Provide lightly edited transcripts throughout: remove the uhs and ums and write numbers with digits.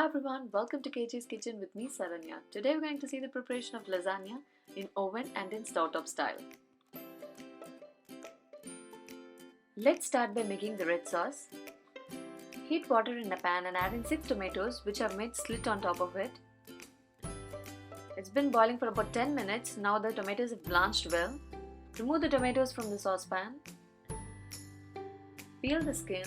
Hi everyone, welcome to KJ's Kitchen with me Saranya. Today we're going to see the preparation of lasagna in oven and in stovetop style. Let's start by making the red sauce. Heat water in a pan and add in 6 tomatoes which I've made slit on top of it. It's been boiling for about 10 minutes. Now the tomatoes have blanched well. Remove the tomatoes from the saucepan. Peel the skin.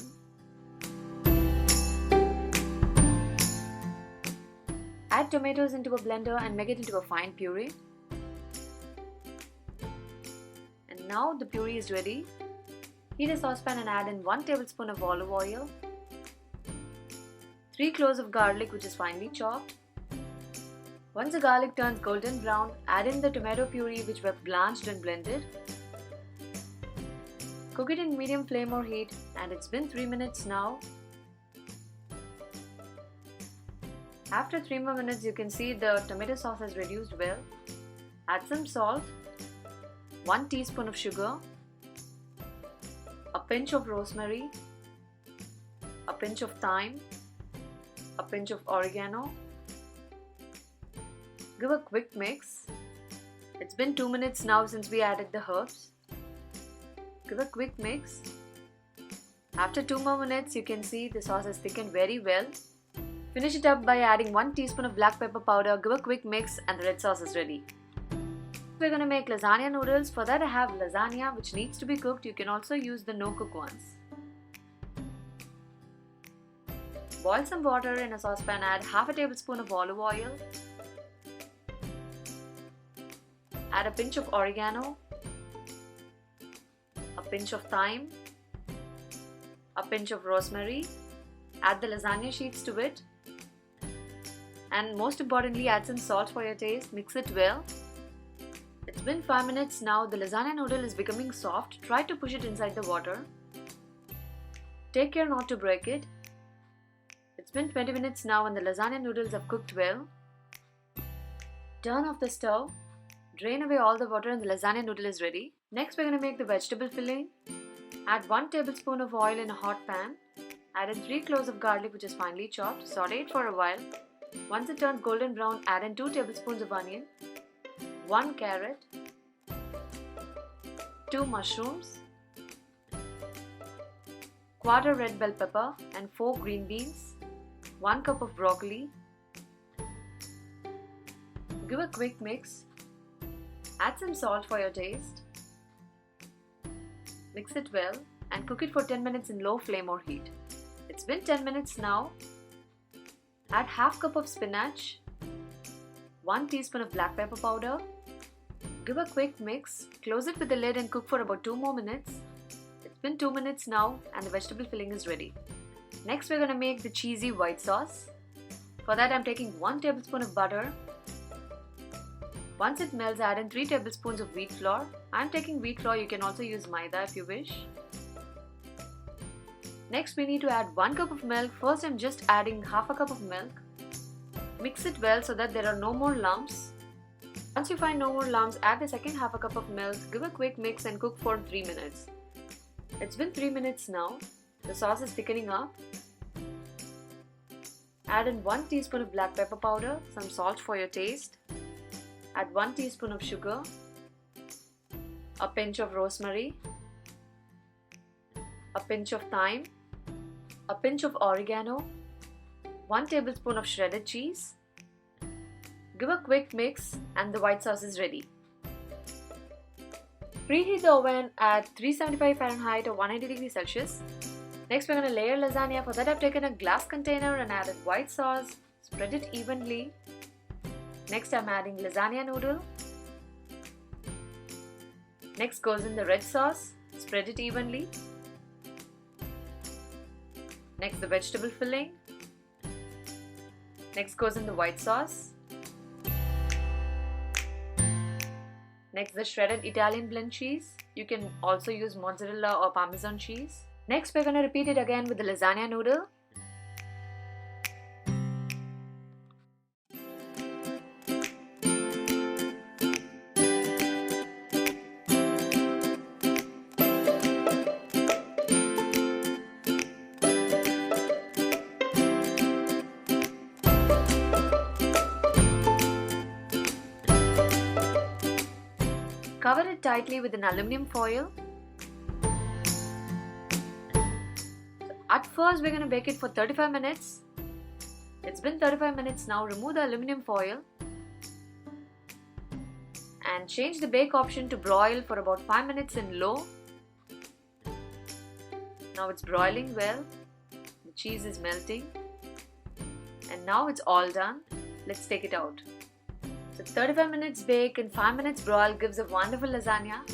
Add tomatoes into a blender and make it into a fine puree. And now the puree is ready. Heat a saucepan and add in 1 tablespoon of olive oil, 3 cloves of garlic which is finely chopped. Once the garlic turns golden brown, add in the tomato puree which were blanched and blended. Cook it in medium flame or heat, and it's been 3 minutes now. After 3 more minutes, you can see the tomato sauce has reduced well. Add some salt, 1 teaspoon of sugar, a pinch of rosemary, a pinch of thyme, a pinch of oregano. Give a quick mix. It's been 2 minutes now since we added the herbs. Give a quick mix. After 2 more minutes, you can see the sauce has thickened very well. Finish it up by adding 1 teaspoon of black pepper powder. Give a quick mix and the red sauce is ready. We're going to make lasagna noodles. For that I have lasagna which needs to be cooked. You can also use the no-cook ones. Boil some water in a saucepan. Add half a tablespoon of olive oil. Add a pinch of oregano, a pinch of thyme, a pinch of rosemary. Add the lasagna sheets to it. And most importantly, add some salt for your taste. Mix it well. It's been 5 minutes now. The lasagna noodle is becoming soft. Try to push it inside the water. Take care not to break it. It's been 20 minutes now and the lasagna noodles have cooked well. Turn off the stove. Drain away all the water and the lasagna noodle is ready. Next, we're going to make the vegetable filling. Add 1 tablespoon of oil in a hot pan. Add in 3 cloves of garlic which is finely chopped. Saute it for a while. Once it turns golden brown, add in 2 tablespoons of onion, 1 carrot, 2 mushrooms, quarter red bell pepper and 4 green beans, 1 cup of broccoli. Give a quick mix. Add some salt for your taste. Mix it well and cook it for 10 minutes in low flame or heat. It's been 10 minutes now. Add half cup of spinach, 1 teaspoon of black pepper powder. Give a quick mix. Close it with the lid and cook for about 2 more minutes. It's been 2 minutes now and the vegetable filling is ready. Next, we're going to make the cheesy white sauce. For that, I'm taking 1 tablespoon of butter. Once it melts, add in 3 tablespoons of wheat flour. I'm taking wheat flour. You can also use maida if you wish. Next, we need to add 1 cup of milk. First, I'm just adding half a cup of milk. Mix it well so that there are no more lumps. Once you find no more lumps, add the second half a cup of milk. Give a quick mix and cook for 3 minutes. It's been 3 minutes now. The sauce is thickening up. Add in 1 teaspoon of black pepper powder, some salt for your taste. Add 1 teaspoon of sugar, a pinch of rosemary, a pinch of thyme, a pinch of oregano, 1 tablespoon of shredded cheese. Give a quick mix and the white sauce is ready. Preheat the oven at 375 Fahrenheit or 180 degrees Celsius. Next, we're going to layer lasagna. For that, I've taken a glass container and added white sauce. Spread it evenly. Next, I'm adding lasagna noodle. Next goes in the red sauce. Spread it evenly. Next, the vegetable filling. Next goes in the white sauce. Next, the shredded Italian blend cheese. You can also use mozzarella or parmesan cheese. Next, we're going to repeat it again with the lasagna noodle. Cover it tightly with an aluminum foil. At first, we're going to bake it for 35 minutes. It's been 35 minutes now. Remove the aluminum foil and change the bake option to broil for about 5 minutes in low. Now it's broiling well. The cheese is melting. And now it's all done. Let's take it out. So 35 minutes bake and 5 minutes broil gives a wonderful lasagna.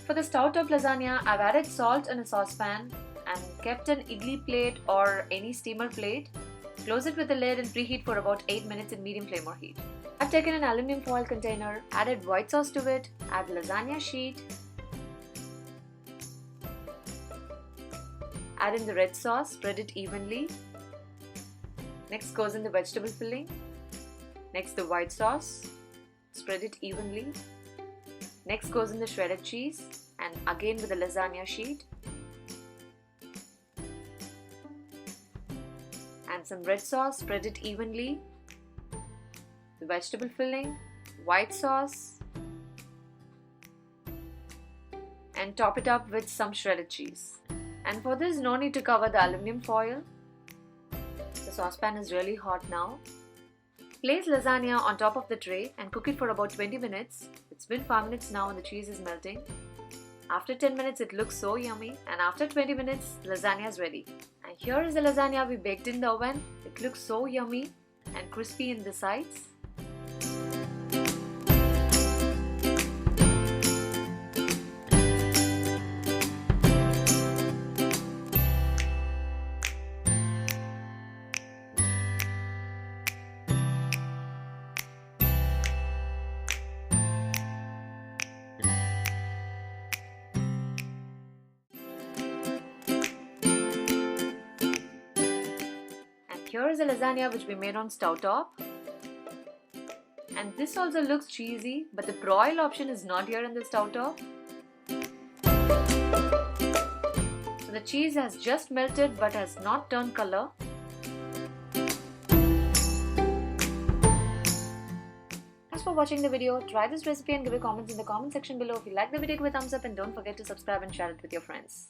For the stove-top lasagna, I've added salt in a saucepan and kept an idli plate or any steamer plate. Close it with a lid and preheat for about 8 minutes in medium flame or heat. I've taken an aluminum foil container, added white sauce to it, add lasagna sheet, add in the red sauce, spread it evenly. Next goes in the vegetable filling. Next the white sauce, spread it evenly. Next goes in the shredded cheese and again with the lasagna sheet. And some red sauce, spread it evenly. The vegetable filling, white sauce, and top it up with some shredded cheese. And for this, no need to cover the aluminum foil. The saucepan is really hot now. Place lasagna on top of the tray and cook it for about 20 minutes. It's been 5 minutes now and the cheese is melting. After 10 minutes, it looks so yummy, and after 20 minutes, lasagna is ready. And here is the lasagna we baked in the oven. It looks so yummy and crispy in the sides. Here is a lasagna which we made on stove top. And this also looks cheesy, but the broil option is not here in the stove top. So the cheese has just melted but has not turned color. Thanks for watching the video. Try this recipe and give your comments in the comment section below. If you like the video, give a thumbs up and don't forget to subscribe and share it with your friends.